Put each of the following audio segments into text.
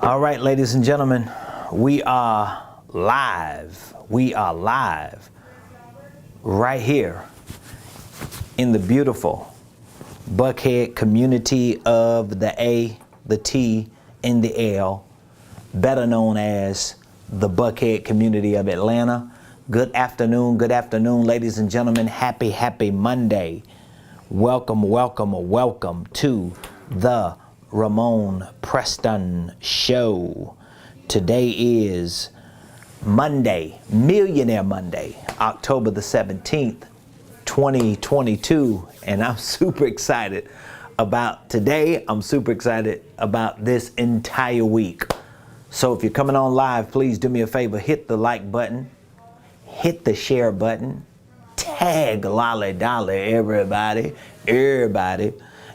All right, ladies and gentlemen, we are live. We are live right here in the beautiful Buckhead community of the A, the T, and the L, better known as the Buckhead community of Atlanta. Good afternoon, ladies and gentlemen. Happy Monday. Welcome to the Ramonepreston Show. Today is Monday, Millionaire Monday, October the 17th, 2022, and I'm super excited about today. I'm super excited about this entire week. So if you're coming on live, please do me a favor, hit the like button, hit the share button, tag Lolly Dolly, everybody,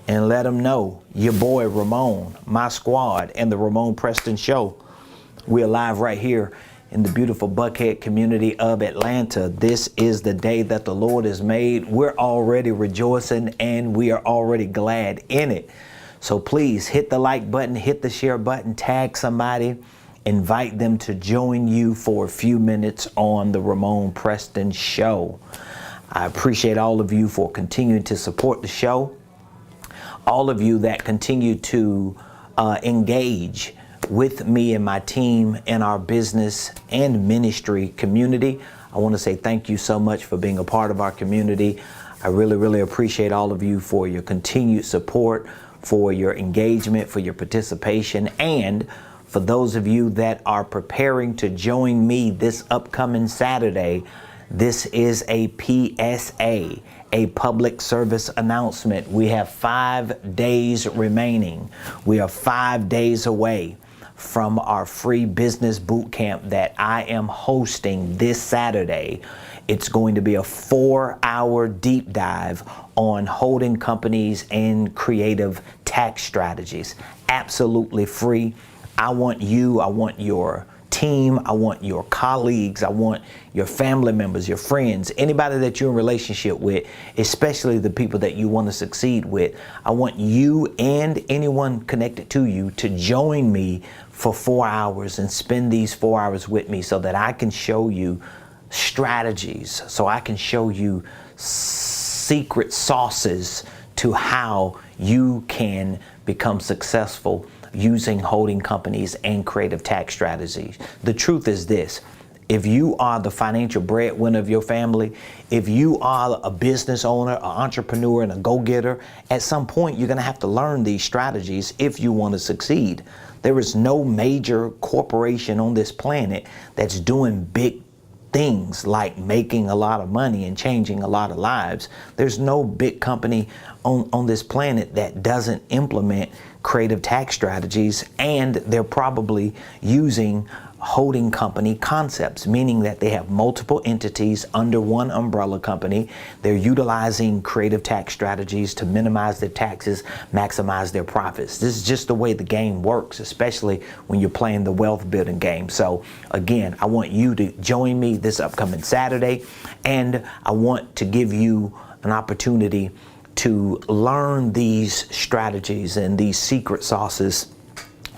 and let them know your boy Ramon, my squad, and the Ramonepreston Show. We're live right here in the beautiful Buckhead community of Atlanta. This is the day that the Lord has made. We're already rejoicing and we are already glad in it. So please hit the like button, hit the share button, tag somebody, invite them to join you for a few minutes on the Ramonepreston Show. I appreciate all of you for continuing to support the show. All of you that continue to engage with me and my team in our business and ministry community. I want to say thank you so much for being a part of our community. I really appreciate all of you for your continued support, for your engagement, for your participation, and for those of you that are preparing to join me this upcoming Saturday. This is a PSA, a public service announcement. We have 5 days remaining. We are 5 days away from our free business boot camp that I am hosting this Saturday. It's going to be a 4-hour deep dive on holding companies and creative tax strategies. Absolutely free. I want you, I want your team, I want your colleagues, I want your family members, your friends, anybody that you're in relationship with, especially the people that you want to succeed with. I want you and anyone connected to you to join me for 4 hours and spend these 4 hours with me so that I can show you strategies, so I can show you secret sauces to how you can become successful using holding companies and creative tax strategies. The truth is this: if you are the financial breadwinner of your family, if you are a business owner, an entrepreneur, and a go-getter, at some point you're gonna have to learn these strategies if you want to succeed. There is no major corporation on this planet that's doing big things like making a lot of money and changing a lot of lives. There's no big company on this planet that doesn't implement creative tax strategies, and they're probably using holding company concepts, meaning that they have multiple entities under one umbrella company. They're utilizing creative tax strategies to minimize their taxes, maximize their profits. This is just the way the game works, especially when you're playing the wealth building game. So again, I want you to join me this upcoming Saturday, and I want to give you an opportunity to learn these strategies and these secret sauces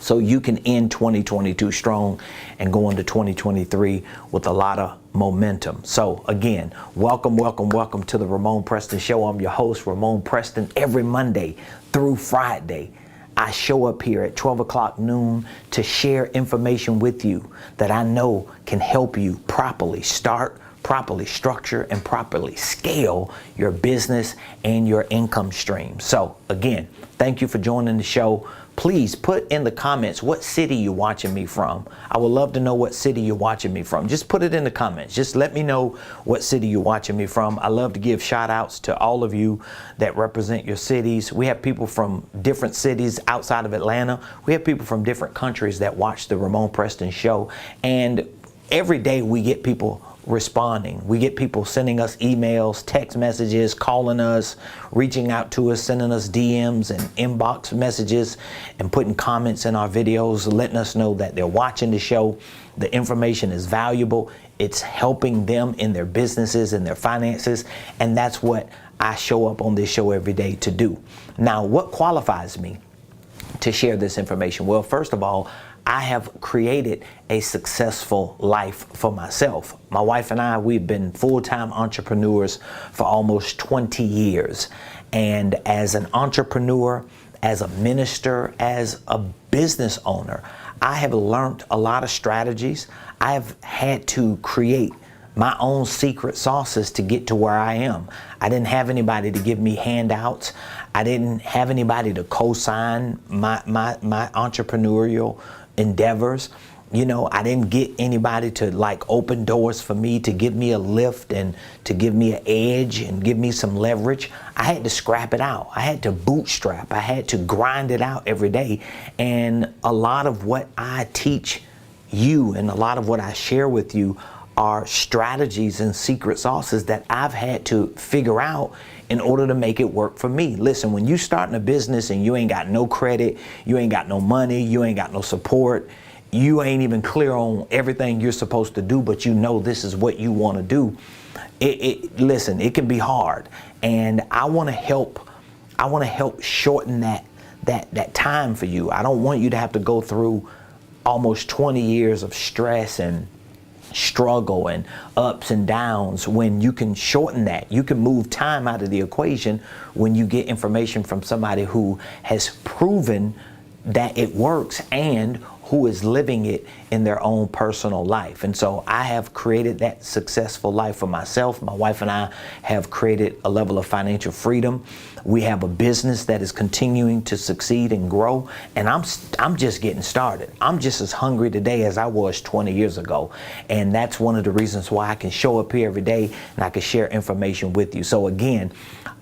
so you can end 2022 strong and go into 2023 with a lot of momentum. So again, welcome to the Ramonepreston Show. I'm your host, Ramonepreston. Every Monday through Friday, I show up here at 12 o'clock noon to share information with you that I know can help you properly start, properly structure, and properly scale your business and your income stream. So again, thank you for joining the show. Please put in the comments what city you're watching me from. I would love to know what city you're watching me from. Just put it in the comments. Just let me know what city you're watching me from. I love to give shout outs to all of you that represent your cities. We have people from different cities outside of Atlanta. We have people from different countries that watch the Ramonepreston Show. And every day we get people responding. We get people sending us emails, text messages, calling us, reaching out to us, sending us DMs and inbox messages, and putting comments in our videos, letting us know that they're watching the show. The information is valuable. It's helping them in their businesses and their finances. And that's what I show up on this show every day to do. Now, what qualifies me to share this information? Well, first of all, I have created a successful life for myself. My wife and I, we've been full-time entrepreneurs for almost 20 years. And as an entrepreneur, as a minister, as a business owner, I have learned a lot of strategies. I have had to create my own secret sauces to get to where I am. I didn't have anybody to give me handouts. I didn't have anybody to co-sign my entrepreneurial endeavors. You know, I didn't get anybody to like open doors for me, to give me a lift and to give me an edge and give me some leverage. I had to scrap it out. I had to bootstrap. I had to grind it out every day. And a lot of what I teach you and a lot of what I share with you are strategies and secret sauces that I've had to figure out in order to make it work for me. Listen, when you starting a business and you ain't got no credit, you ain't got no money, you ain't got no support, you ain't even clear on everything you're supposed to do, but you know this is what you want to do. Listen, it can be hard, and I want to help shorten that time for you. I don't want you to have to go through almost 20 years of stress and struggle and ups and downs when you can shorten that. You can move time out of the equation when you get information from somebody who has proven that it works and who is living it in their own personal life. And so I have created that successful life for myself. My wife and I have created a level of financial freedom. We have a business that is continuing to succeed and grow. And I'm just getting started. I'm just as hungry today as I was 20 years ago. And that's one of the reasons why I can show up here every day and I can share information with you. So again,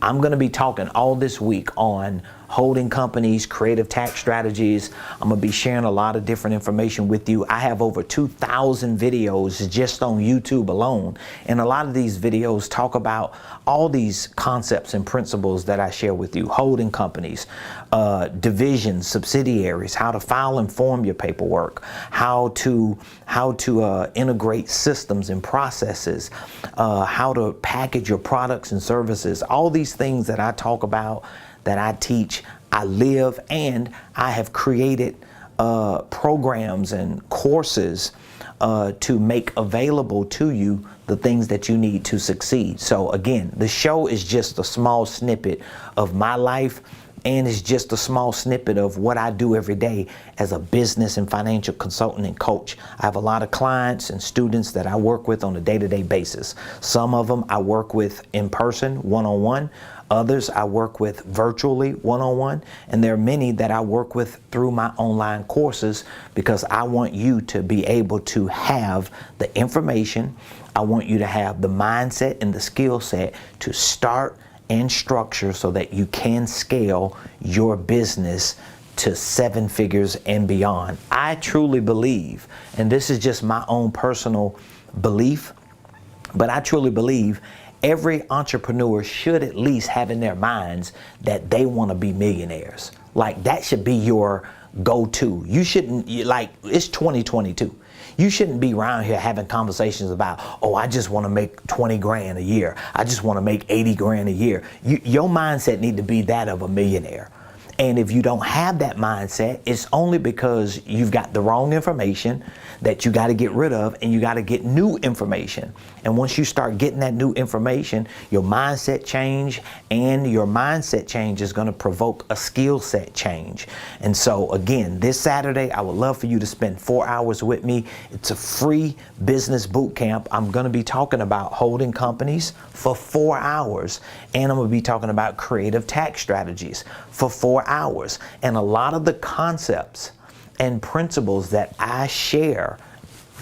I'm going to be talking all this week on holding companies, creative tax strategies. I'm going to be sharing a lot of different information with you. I have over 2,000 videos just on YouTube alone. And a lot of these videos talk about all these concepts and principles that I share with you. Holding companies, divisions, subsidiaries, how to file and form your paperwork, how to integrate systems and processes, how to package your products and services. All these things that I talk about, that I teach, I live, and I have created programs and courses to make available to you the things that you need to succeed. So again, the show is just a small snippet of my life, and it's just a small snippet of what I do every day as a business and financial consultant and coach. I have a lot of clients and students that I work with on a day-to-day basis. Some of them I work with in person, one-on-one. Others I work with virtually, one-on-one. And there are many that I work with through my online courses, because I want you to be able to have the information. I want you to have the mindset and the skill set to start and structure so that you can scale your business to 7 figures and beyond. I truly believe, and this is just my own personal belief, but I truly believe every entrepreneur should at least have in their minds that they want to be millionaires. Like, that should be your go-to. You shouldn't, it's 2022. You shouldn't be around here having conversations about, oh, I just want to make 20 grand a year. I just want to make 80 grand a year. Your mindset need to be that of a millionaire. And if you don't have that mindset, it's only because you've got the wrong information that you got to get rid of, and you got to get new information. And once you start getting that new information, your mindset change, and your mindset change is going to provoke a skill set change. And so again, this Saturday, I would love for you to spend 4 hours with me. It's a free business boot camp. I'm going to be talking about holding companies for 4 hours, and I'm going to be talking about creative tax strategies for 4 hours. And a lot of the concepts and principles that I share,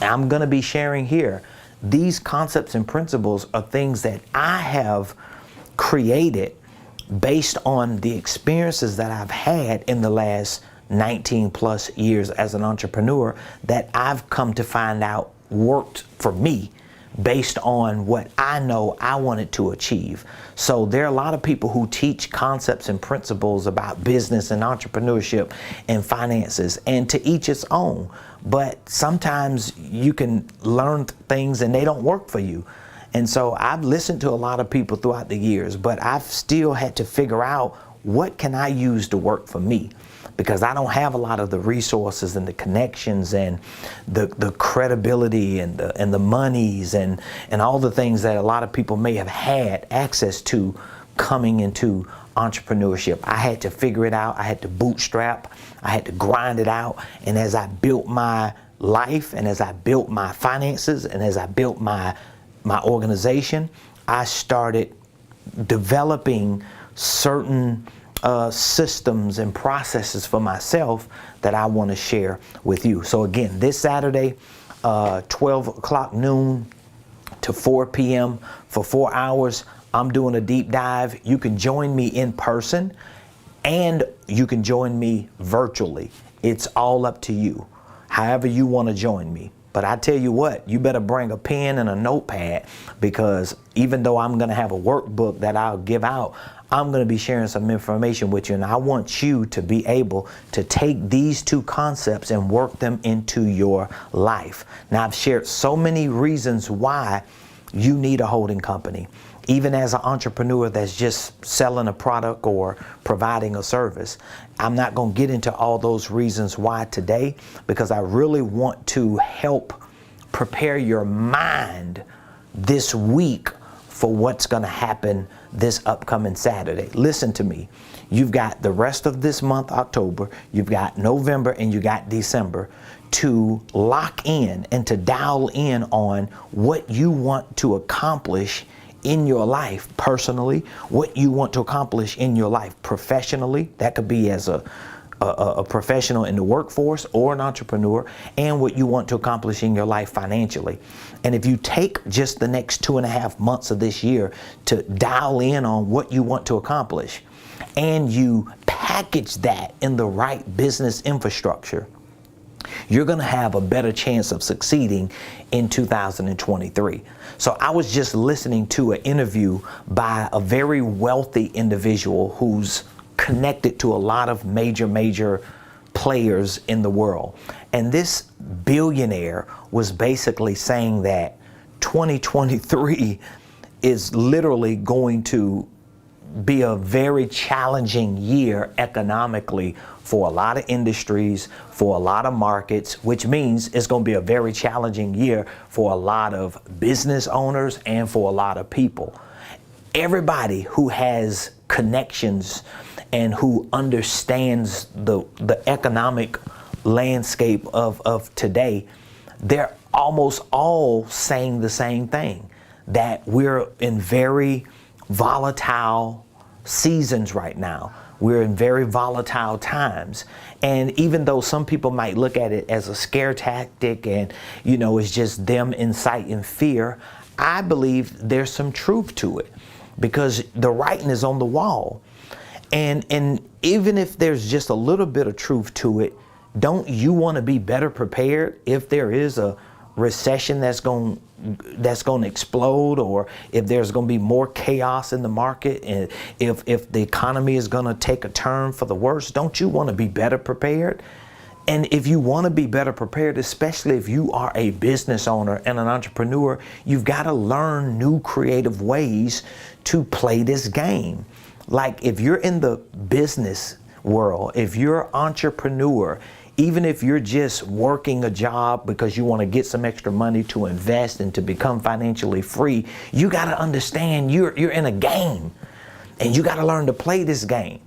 I'm going to be sharing here. These concepts and principles are things that I have created based on the experiences that I've had in the last 19 plus years as an entrepreneur, that I've come to find out worked for me based on what I know I wanted to achieve. So there are a lot of people who teach concepts and principles about business and entrepreneurship and finances, and to each its own. But sometimes you can learn things and they don't work for you. And so I've listened to a lot of people throughout the years, but I've still had to figure out, what can I use to work for me? because I don't have a lot of the resources and the connections and the credibility and the monies and all the things that a lot of people may have had access to coming into entrepreneurship. I had to figure it out. I had to bootstrap. I had to grind it out. And as I built my life, and as I built my finances, and as I built my organization, I started developing certain systems and processes for myself that I want to share with you. So again, this Saturday, 12 o'clock noon to 4 p.m. for 4 hours, I'm doing a deep dive. You can join me in person and you can join me virtually. It's all up to you, however you want to join me. But I tell you what, you better bring a pen and a notepad, because even though I'm going to have a workbook that I'll give out, I'm going to be sharing some information with you, and I want you to be able to take these two concepts and work them into your life. Now, I've shared so many reasons why you need a holding company. Even as an entrepreneur that's just selling a product or providing a service, I'm not going to get into all those reasons why today, because I really want to help prepare your mind this week for what's going to happen this upcoming Saturday. Listen to me. You've got the rest of this month, October, you've got November, and you got December to lock in and to dial in on what you want to accomplish in your life personally, what you want to accomplish in your life professionally. That could be as a professional in the workforce or an entrepreneur, and what you want to accomplish in your life financially. And if you take just the next 2.5 months of this year to dial in on what you want to accomplish, and you package that in the right business infrastructure, you're going to have a better chance of succeeding in 2023. So I was just listening to an interview by a very wealthy individual who's connected to a lot of major players in the world. And this billionaire was basically saying that 2023 is literally going to be a very challenging year economically for a lot of industries, for a lot of markets, which means it's going to be a very challenging year for a lot of business owners and for a lot of people. Everybody who has connections and who understands the economic landscape of today, they're almost all saying the same thing, that we're in very volatile seasons right now. We're in very volatile times. And even though some people might look at it as a scare tactic and, it's just them inciting fear, I believe there's some truth to it, because the writing is on the wall. And even if there's just a little bit of truth to it, don't you want to be better prepared if there is a recession that's going to explode, or if there's going to be more chaos in the market, and if the economy is going to take a turn for the worse? Don't you want to be better prepared? And if you want to be better prepared, especially if you are a business owner and an entrepreneur, you've got to learn new creative ways to play this game. Like if you're in the business world, if you're an entrepreneur, even if you're just working a job because you want to get some extra money to invest and to become financially free, you got to understand you're in a game, and you got to learn to play this game.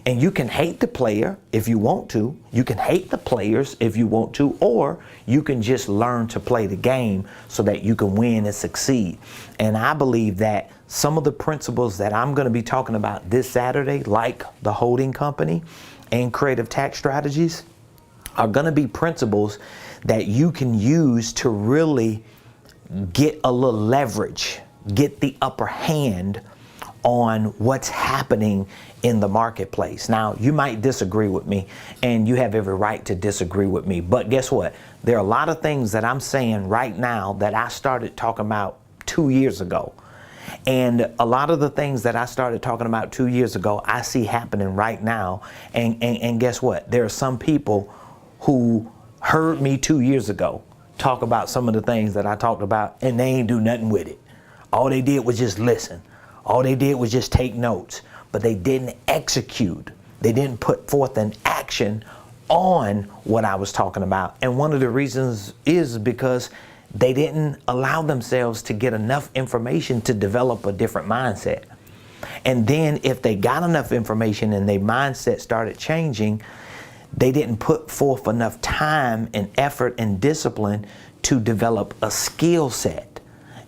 And you can hate the player if you want to. You can hate the players if you want to, or you can just learn to play the game so that you can win and succeed. And I believe that some of the principles that I'm going to be talking about this Saturday, like the holding company and creative tax strategies, are going to be principles that you can use to really get a little leverage, get the upper hand on what's happening in the marketplace. Now, you might disagree with me, and you have every right to disagree with me, but guess what? There are a lot of things that I'm saying right now that I started talking about 2 years ago. And a lot of the things that I started talking about 2 years ago, I see happening right now. And guess what? There are some people who heard me 2 years ago talk about some of the things that I talked about, and they ain't do nothing with it. All they did was just listen. All they did was just take notes, but they didn't execute. They didn't put forth an action traction on what I was talking about. And one of the reasons is because they didn't allow themselves to get enough information to develop a different mindset. And then if they got enough information and their mindset started changing, they didn't put forth enough time and effort and discipline to develop a skill set.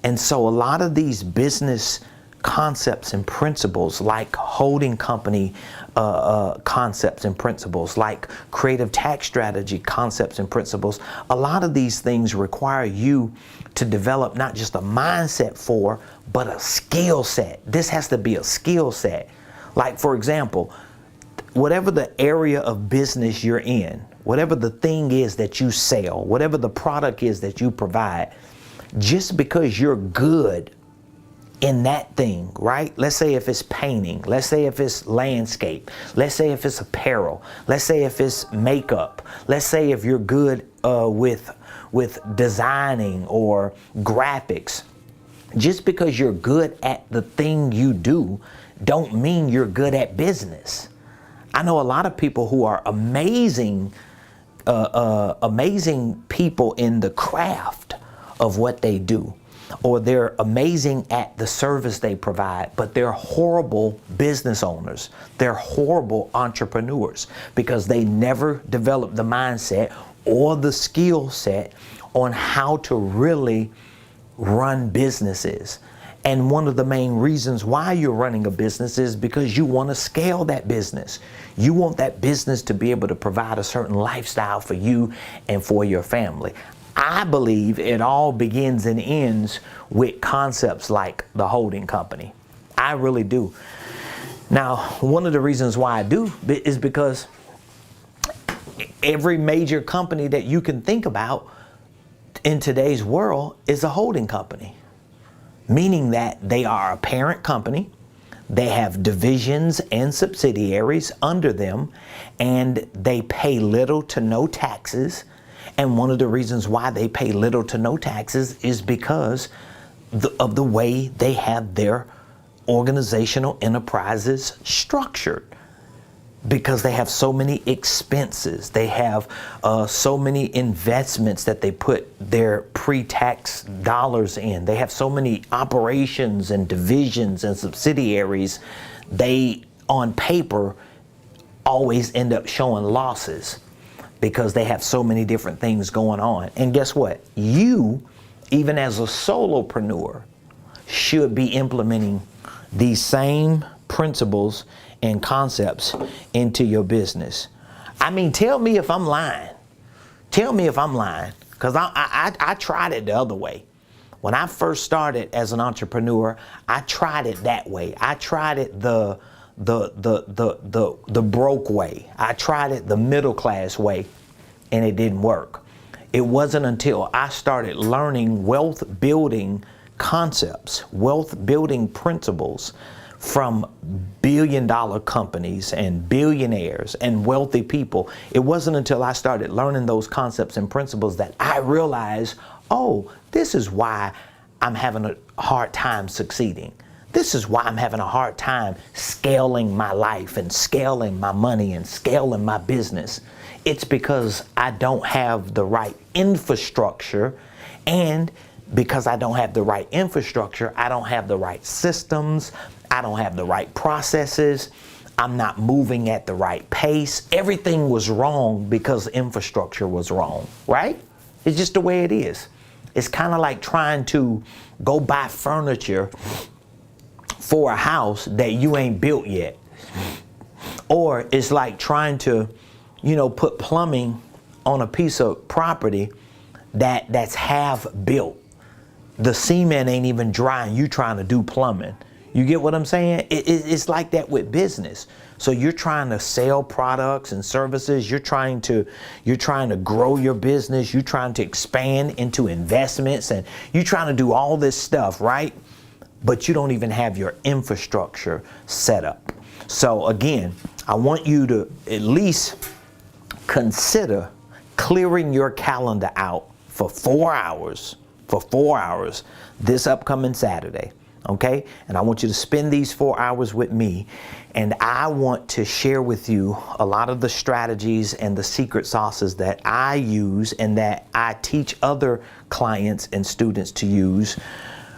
And so a lot of these business concepts and principles, like holding company concepts and principles, like creative tax strategy concepts and principles, a lot of these things require you to develop not just a mindset for, but a skill set. This has to be a skill set. Like, for example, whatever the area of business you're in, whatever the thing is that you sell, whatever the product is that you provide, just because you're good in that thing, right? Let's say if it's painting, let's say if it's landscape, let's say if it's apparel, let's say if it's makeup, let's say if you're good with designing or graphics. Just because you're good at the thing you do, don't mean you're good at business. I know a lot of people who are amazing people in the craft of what they do, or they're amazing at the service they provide, but they're horrible business owners. They're horrible entrepreneurs because they never developed the mindset or the skill set on how to really run businesses. And one of the main reasons why you're running a business is because you want to scale that business. You want that business to be able to provide a certain lifestyle for you and for your family. I believe it all begins and ends with concepts like the holding company. I really do. Now, one of the reasons why I do is because every major company that you can think about in today's world is a holding company, meaning that they are a parent company. They have divisions and subsidiaries under them, and they pay little to no taxes. And one of the reasons why they pay little to no taxes is because of the way they have their organizational enterprises structured. Because they have so many expenses, they have so many investments that they put their pre-tax dollars in. They have so many operations and divisions and subsidiaries. They, on paper, always end up showing losses because they have so many different things going on. And guess what? You, even as a solopreneur, should be implementing these same principles and concepts into your business. I mean, tell me if I'm lying. Tell me if I'm lying, because I tried it the other way. When I first started as an entrepreneur, I tried it that way. I tried it the broke way. I tried it the middle class way, and it didn't work. It wasn't until I started learning wealth building concepts, wealth building principles from billion-dollar companies and billionaires and wealthy people. It wasn't until I started learning those concepts and principles that I realized, oh, this is why I'm having a hard time succeeding. This is why I'm having a hard time scaling my life and scaling my money and scaling my business. It's because I don't have the right infrastructure, and because I don't have the right infrastructure, I don't have the right systems, I don't have the right processes, I'm not moving at the right pace. Everything was wrong because infrastructure was wrong, right? It's just the way it is. It's kind of like trying to go buy furniture for a house that you ain't built yet. Or it's like trying to, put plumbing on a piece of property that's half built. The cement ain't even dry and you trying to do plumbing. You get what I'm saying? It's like that with business. So you're trying to sell products and services. You're trying to grow your business. You're trying to expand into investments, and you're trying to do all this stuff, right? But you don't even have your infrastructure set up. So again, I want you to at least consider clearing your calendar out for 4 hours this upcoming Saturday. Okay? And I want you to spend these 4 hours with me. And I want to share with you a lot of the strategies and the secret sauces that I use and that I teach other clients and students to use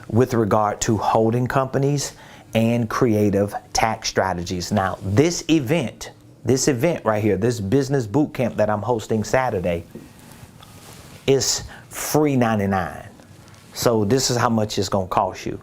with regard to holding companies and creative tax strategies. Now, this event right here, this business boot camp that I'm hosting Saturday, is free 99. So this is how much it's going to cost you.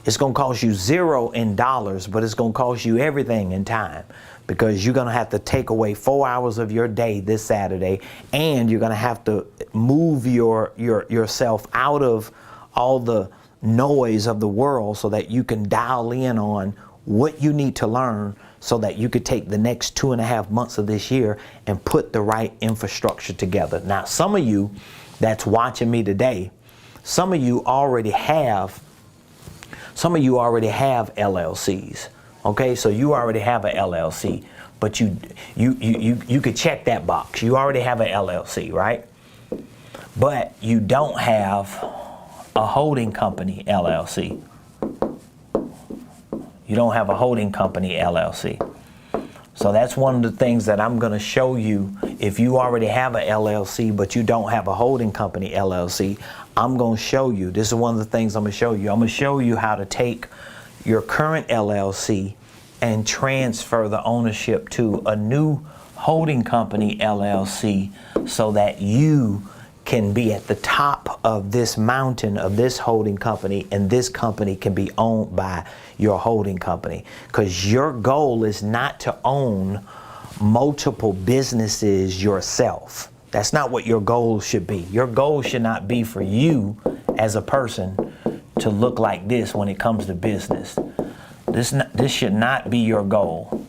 It's going to cost you $0 in dollars, but it's going to cost you everything in time, because you're going to have to take away 4 hours of your day this Saturday, and you're going to have to move yourself out of all the noise of the world so that you can dial in on what you need to learn so that you could take the next 2.5 months of this year and put the right infrastructure together. Now, some of you that's watching me today, some of you already have LLCs. Okay, so you already have an LLC, but you could check that box. You already have an LLC, right? But you don't have a holding company LLC. You don't have a holding company LLC. So that's one of the things that I'm going to show you. If you already have a LLC, but you don't have a holding company LLC, I'm going to show you. This is one of the things I'm going to show you. I'm going to show you how to take your current LLC and transfer the ownership to a new holding company LLC so that you can be at the top of this mountain of this holding company, and this company can be owned by your holding company. Because your goal is not to own multiple businesses yourself. That's not what your goal should be. Your goal should not be for you as a person to look like this when it comes to business. This should not be your goal.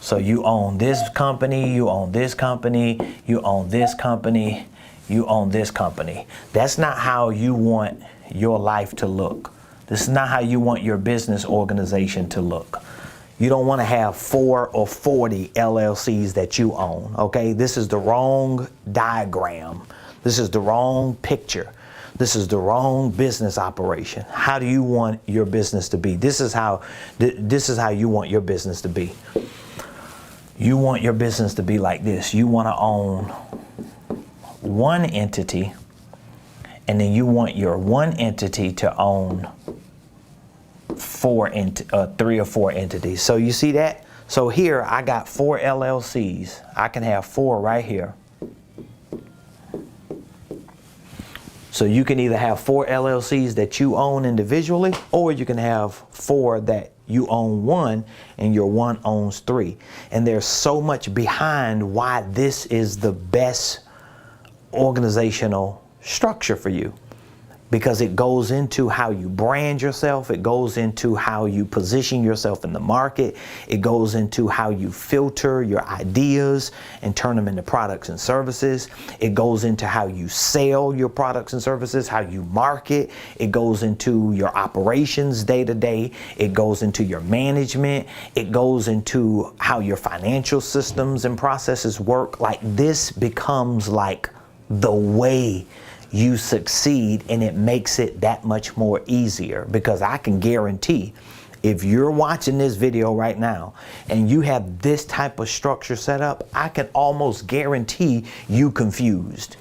So you own this company, you own this company, you own this company, you own this company. That's not how you want your life to look. This is not how you want your business organization to look. You don't want to have 4 or 40 LLCs that you own, okay? This is the wrong diagram. This is the wrong picture. This is the wrong business operation. How do you want your business to be? This is how you want your business to be. You want your business to be like this. You want to own one entity, and then you want your one entity to own 3 or 4 entities. So you see that? So here I got 4 LLCs. I can have 4 right here. So you can either have 4 LLCs that you own individually, or you can have 4 that you own one and your one owns 3. And there's so much behind why this is the best organizational structure for you, because it goes into how you brand yourself. It goes into how you position yourself in the market. It goes into how you filter your ideas and turn them into products and services. It goes into how you sell your products and services, how you market. It goes into your operations day to day. It goes into your management. It goes into how your financial systems and processes work. Like, this becomes like the way you succeed, and it makes it that much more easier, because I can guarantee if you're watching this video right now and you have this type of structure set up, I can almost guarantee you confused.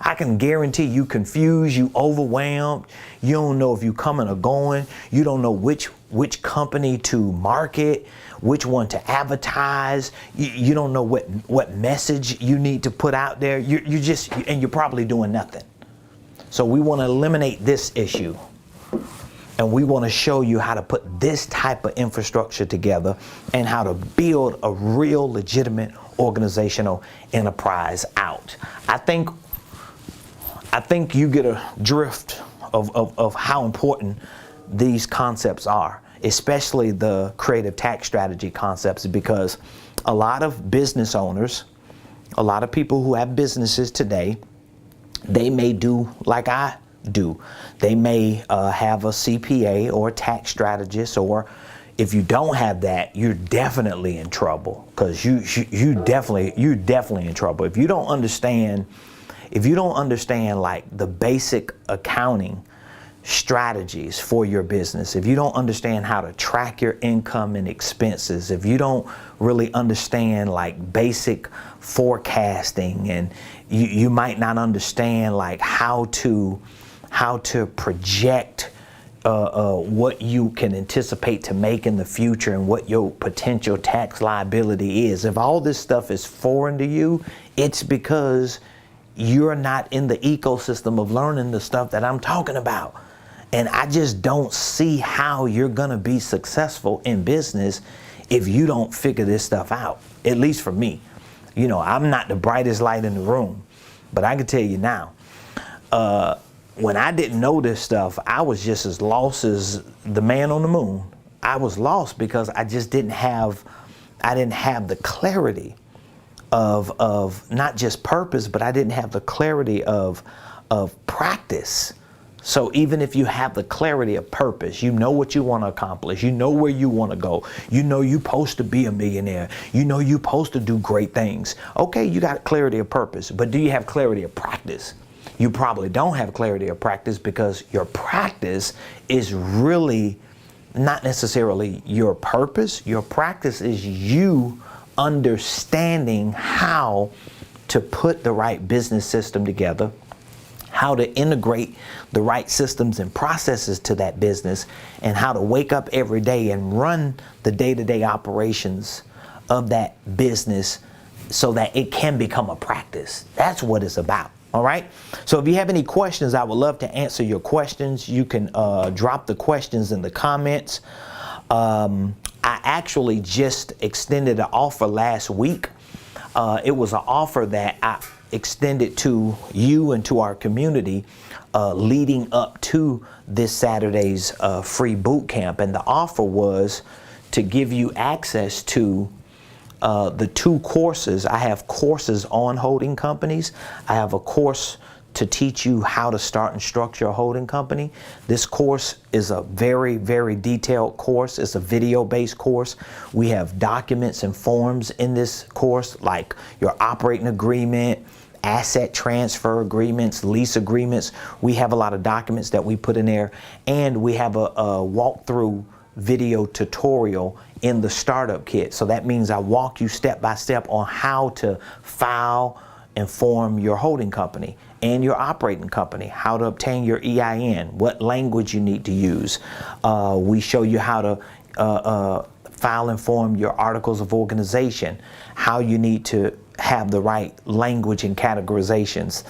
I can guarantee you confused, you overwhelmed, you don't know if you coming or going, you don't know which company to market, which one to advertise, you don't know what message you need to put out there, and you're probably doing nothing. So we want to eliminate this issue, and we want to show you how to put this type of infrastructure together and how to build a real legitimate organizational enterprise out. I think you get a drift of how important these concepts are, especially the creative tax strategy concepts, because a lot of business owners, a lot of people who have businesses today, they may do like I do. They may have a CPA or a tax strategist, or if you don't have that, you're definitely in trouble, because you're definitely in trouble. If you don't understand like the basic accounting strategies for your business, if you don't understand how to track your income and expenses, if you don't really understand like basic forecasting, and you might not understand like how to project what you can anticipate to make in the future and what your potential tax liability is. If all this stuff is foreign to you, it's because you're not in the ecosystem of learning the stuff that I'm talking about. And I just don't see how you're gonna be successful in business if you don't figure this stuff out, at least for me. You know, I'm not the brightest light in the room, but I can tell you now, when I didn't know this stuff, I was just as lost as the man on the moon. I was lost because I just didn't have the clarity of not just purpose, but I didn't have the clarity of practice. So even if you have the clarity of purpose, you know what you want to accomplish, you know where you want to go, you know you're supposed to be a millionaire, you know you're supposed to do great things. Okay, you got clarity of purpose, but do you have clarity of practice? You probably don't have clarity of practice because your practice is really not necessarily your purpose. Your practice is you understanding how to put the right business system together, how to integrate the right systems and processes to that business, and how to wake up every day and run the day-to-day operations of that business so that it can become a practice. That's what it's about. All right. So if you have any questions, I would love to answer your questions. You can drop the questions in the comments. I actually just extended an offer last week. It was an offer that I extended to you and to our community leading up to this Saturday's free boot camp. And the offer was to give you access to the 2 courses. I have courses on holding companies. I have a course to teach you how to start and structure a holding company. This course is a very, very detailed course. It's a video-based course. We have documents and forms in this course, like your operating agreement, asset transfer agreements, lease agreements. We have a lot of documents that we put in there, and we have a walkthrough video tutorial in the startup kit. So that means I walk you step by step on how to file and form your holding company and your operating company, how to obtain your EIN, what language you need to use. We show you how to file and form your articles of organization, how you need to have the right language and categorizations.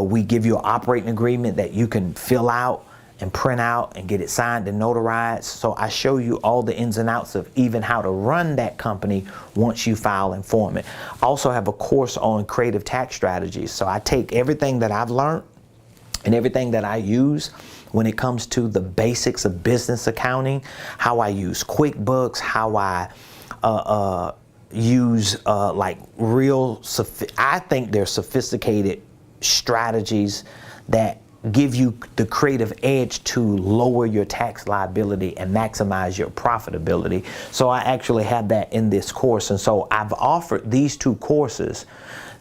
We give you an operating agreement that you can fill out and print out and get it signed and notarized. So I show you all the ins and outs of even how to run that company once you file and form it. I also have a course on creative tax strategies. So I take everything that I've learned and everything that I use when it comes to the basics of business accounting, how I use QuickBooks, how I use like I think they're sophisticated strategies that give you the creative edge to lower your tax liability and maximize your profitability. So I actually have that in this course. And so I've offered these 2 courses.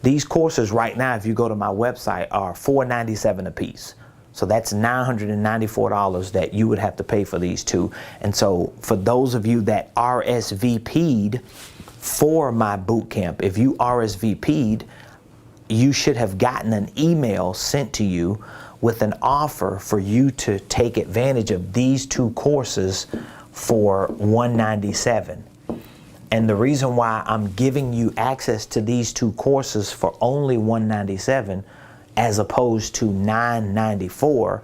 These courses right now, if you go to my website, are $497 a piece. So that's $994 that you would have to pay for these 2. And so for those of you that RSVP'd for my boot camp, if you RSVP'd, you should have gotten an email sent to you with an offer for you to take advantage of these 2 courses for $197. And the reason why I'm giving you access to these 2 courses for only $197 as opposed to $994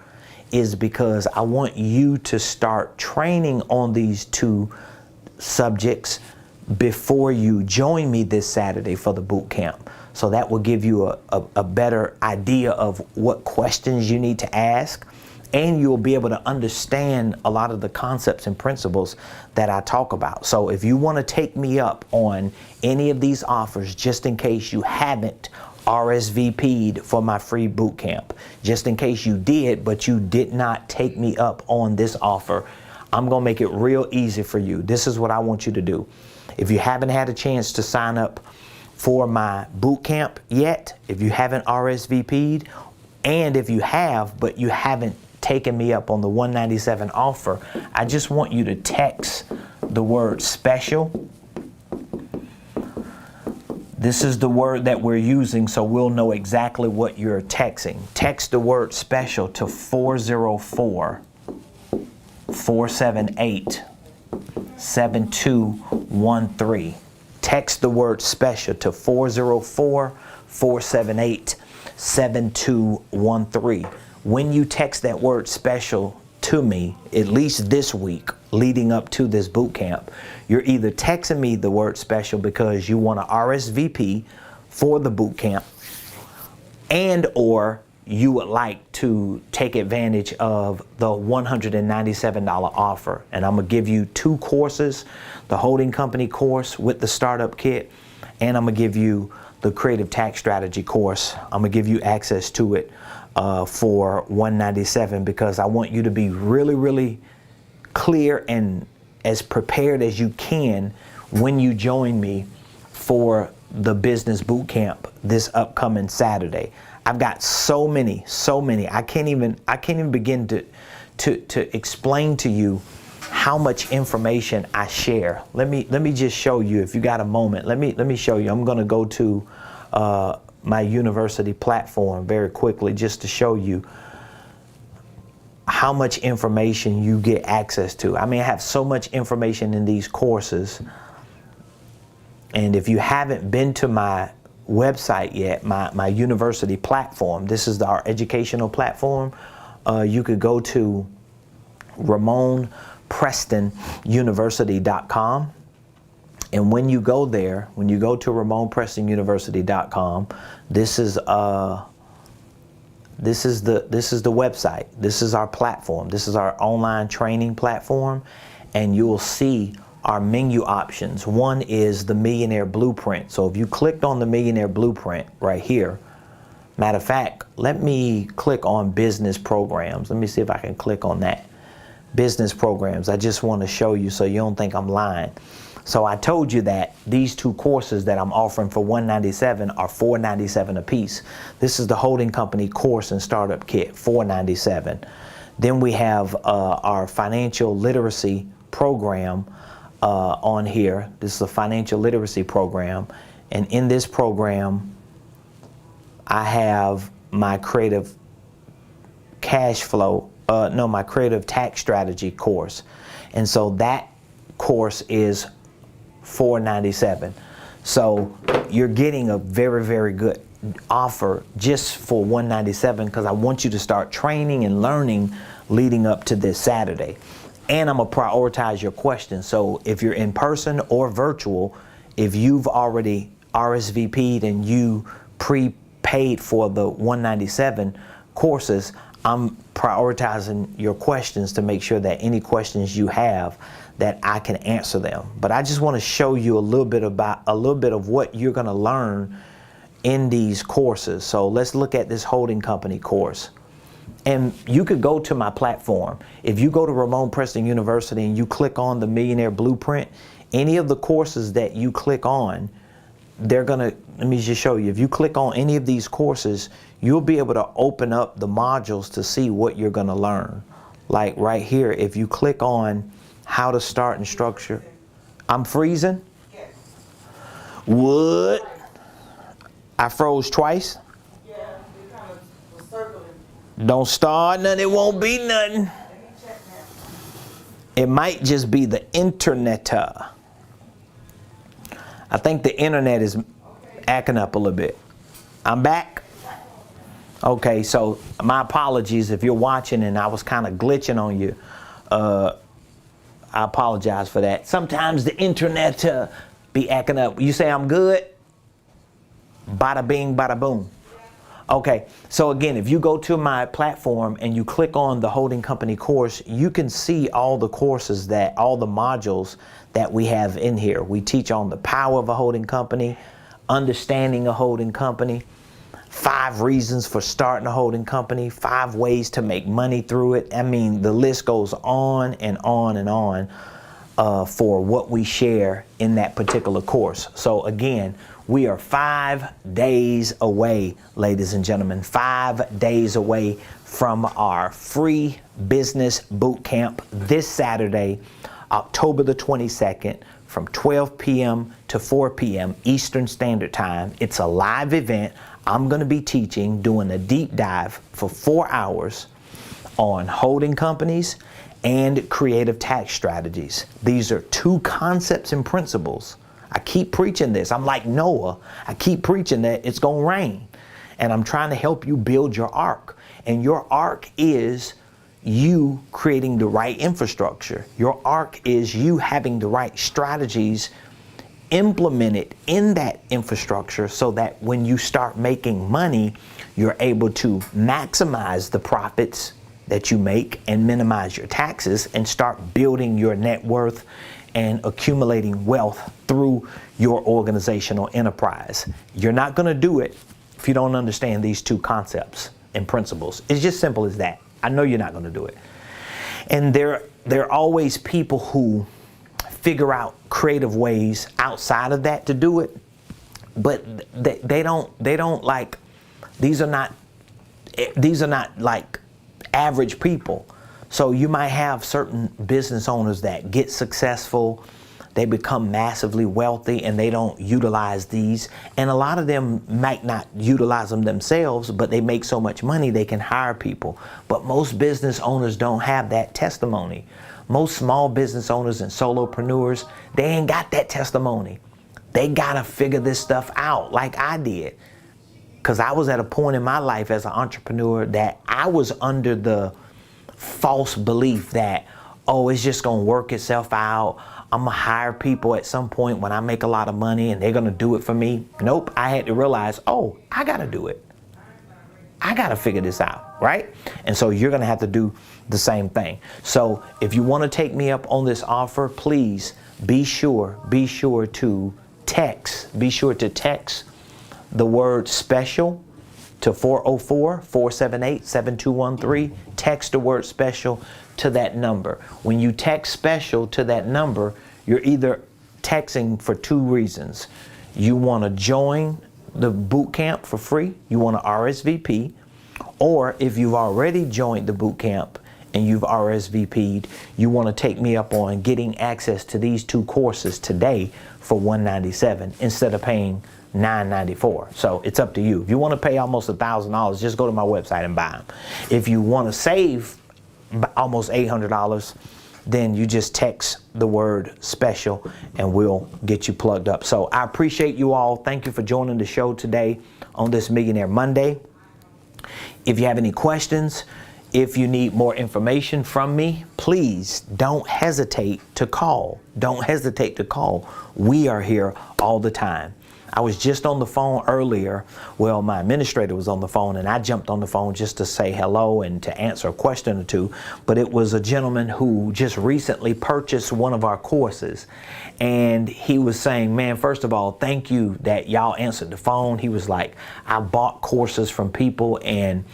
is because I want you to start training on these 2 subjects before you join me this Saturday for the boot camp. So that will give you a better idea of what questions you need to ask, and you'll be able to understand a lot of the concepts and principles that I talk about. So if you want to take me up on any of these offers, just in case you haven't RSVP'd for my free boot camp, just in case you did, but you did not take me up on this offer, I'm going to make it real easy for you. This is what I want you to do. If you haven't had a chance to sign up for my boot camp yet, if you haven't RSVP'd, and if you have, but you haven't taken me up on the $197 offer, I just want you to text the word special. This is the word that we're using, so we'll know exactly what you're texting. Text the word special to 404-478-7213. Text the word special to 404-478-7213. When you text that word special to me, at least this week leading up to this boot camp, you're either texting me the word special because you want to RSVP for the boot camp, and or you would like to take advantage of the $197 offer. And I'm going to give you 2 courses, the holding company course with the startup kit, and I'm going to give you the creative tax strategy course. I'm going to give you access to it for $197 because I want you to be really, really clear and as prepared as you can when you join me for the business boot camp this upcoming Saturday. I've got so many. I can't even begin to explain to you how much information I share. Let me just show you, if you got a moment. Let me show you. I'm going to go to my university platform very quickly just to show you how much information you get access to. I mean, I have so much information in these courses. And if you haven't been to my website yet, my university platform, this is our educational platform, you could go to Ramoneprestonuniversity.com. And when you go there, when you go to Ramoneprestonuniversity.com, this is the website. This is our platform. This is our online training platform, and you will see our menu options. One is the Millionaire Blueprint. So if you clicked on the Millionaire Blueprint right here, matter of fact, let me click on business programs. Let me see if I can click on that. Business programs. I just want to show you so you don't think I'm lying. So I told you that these 2 courses that I'm offering for $197 are $497 a piece. This is the holding company course and startup kit, $497. Then we have our financial literacy program on here. This is a financial literacy program, and in this program I have my creative cash flow, my creative tax strategy course, and so that course is $497. So you're getting a very, very good offer just for $197 because I want you to start training and learning leading up to this Saturday. And I'm going to prioritize your questions. So if you're in person or virtual, if you've already RSVP'd and you prepaid for the $197 courses, I'm prioritizing your questions to make sure that any questions you have, that I can answer them. But I just want to show you a little bit of what you're going to learn in these courses. So let's look at this holding company course. And you could go to my platform. If you go to Ramonepreston University and you click on the Millionaire Blueprint, any of the courses that you click on, they're gonna, let me just show you. If you click on any of these courses, you'll be able to open up the modules to see what you're gonna learn. Like right here, if you click on how to start and structure. I'm freezing? Yes. What? I froze twice? Yeah, you kind of was circling. Don't start nothing, it won't be nothing. Let me check now. It might just be the internet. I think the internet is acting up a little bit. I'm back? Okay, so my apologies if you're watching and I was kind of glitching on you. I apologize for that. Sometimes the internet be acting up. You say I'm good? Bada bing, bada boom. Okay, so again, if you go to my platform and you click on the holding company course, you can see all the courses all the modules that we have in here. We teach on the power of a holding company, understanding a holding company, 5 reasons for starting a holding company, 5 ways to make money through it. I mean, the list goes on and on and on for what we share in that particular course. So again, We are 5 days away, ladies and gentlemen, 5 days away from our free business boot camp this Saturday, October the 22nd, from 12 p.m. to 4 p.m. Eastern Standard Time. It's a live event. I'm going to be teaching, doing a deep dive for 4 hours on holding companies and creative tax strategies. These are 2 concepts and principles. I keep preaching this. I'm like Noah. I keep preaching that it's going to rain. And I'm trying to help you build your ark. And your ark is you creating the right infrastructure. Your ark is you having the right strategies implemented in that infrastructure so that when you start making money, you're able to maximize the profits that you make and minimize your taxes and start building your net worth and accumulating wealth through your organizational enterprise. You're not going to do it if you don't understand these 2 concepts and principles. It's just simple as that. I know you're not going to do it. And there are always people who figure out creative ways outside of that to do it, but they don't like, these are not like average people. So you might have certain business owners that get successful, they become massively wealthy, and they don't utilize these. And a lot of them might not utilize them themselves, but they make so much money they can hire people. But most business owners don't have that testimony. Most small business owners and solopreneurs, they ain't got that testimony. They gotta figure this stuff out like I did. Because I was at a point in my life as an entrepreneur that I was under the false belief that, oh, it's just gonna work itself out. I'm gonna hire people at some point when I make a lot of money and they're gonna do it for me. Nope, I had to realize, oh, I gotta do it. I gotta figure this out, right? And so you're gonna have to do the same thing. So if you wanna take me up on this offer, please be sure to text the word special to 404-478-7213. Text the word special to that number. When you text special to that number, you're either texting for 2 reasons. You want to join the boot camp for free, you want to RSVP, or if you've already joined the boot camp and you've RSVP'd, you want to take me up on getting access to these 2 courses today for $197 instead of paying $994. So it's up to you. If you want to pay almost $1,000, just go to my website and buy them. If you want to save almost $800, then you just text the word special and we'll get you plugged up. So I appreciate you all. Thank you for joining the show today on this Millionaire Monday. If you have any questions, if you need more information from me, please don't hesitate to call. Don't hesitate to call. We are here all the time. I was just on the phone earlier. Well, my administrator was on the phone and I jumped on the phone just to say hello and to answer a question or 2. But it was a gentleman who just recently purchased one of our courses. And he was saying, man, first of all, thank you that y'all answered the phone. He was like, I bought courses from people and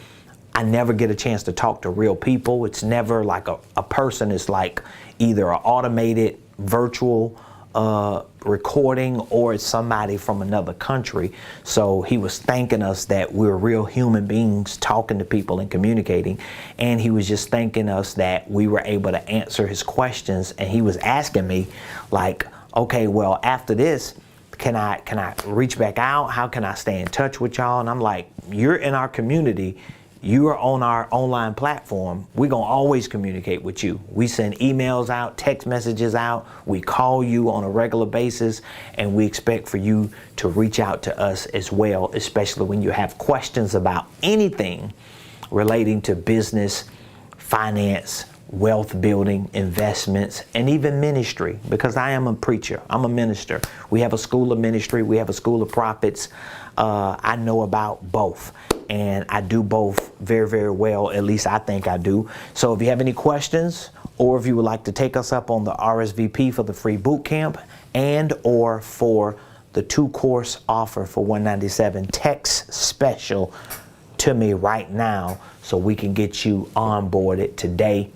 I never get a chance to talk to real people. It's never like a person. It's like either an automated virtual recording or it's somebody from another country. So he was thanking us that we're real human beings talking to people and communicating. And he was just thanking us that we were able to answer his questions. And he was asking me like, okay, well, after this, can I reach back out? How can I stay in touch with y'all? And I'm like, you're in our community. You are on our online platform. We're going to always communicate with you. We send emails out, text messages out. We call you on a regular basis, and we expect for you to reach out to us as well, especially when you have questions about anything relating to business, finance, wealth building, investments, and even ministry, because I am a preacher. I'm a minister. We have a school of ministry. We have a school of prophets. I know about both. And I do both very, very well. At least I think I do. So if you have any questions, or if you would like to take us up on the RSVP for the free boot camp and or for the 2-course offer for $197, text special to me right now so we can get you onboarded today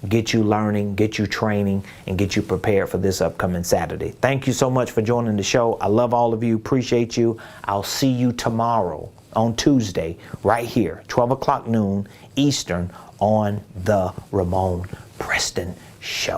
get you learning, get you training, and get you prepared for this upcoming Saturday. Thank you so much for joining the show. I love all of you. Appreciate you. I'll see you tomorrow on Tuesday right here, 12 o'clock noon Eastern on the Ramonepreston Show.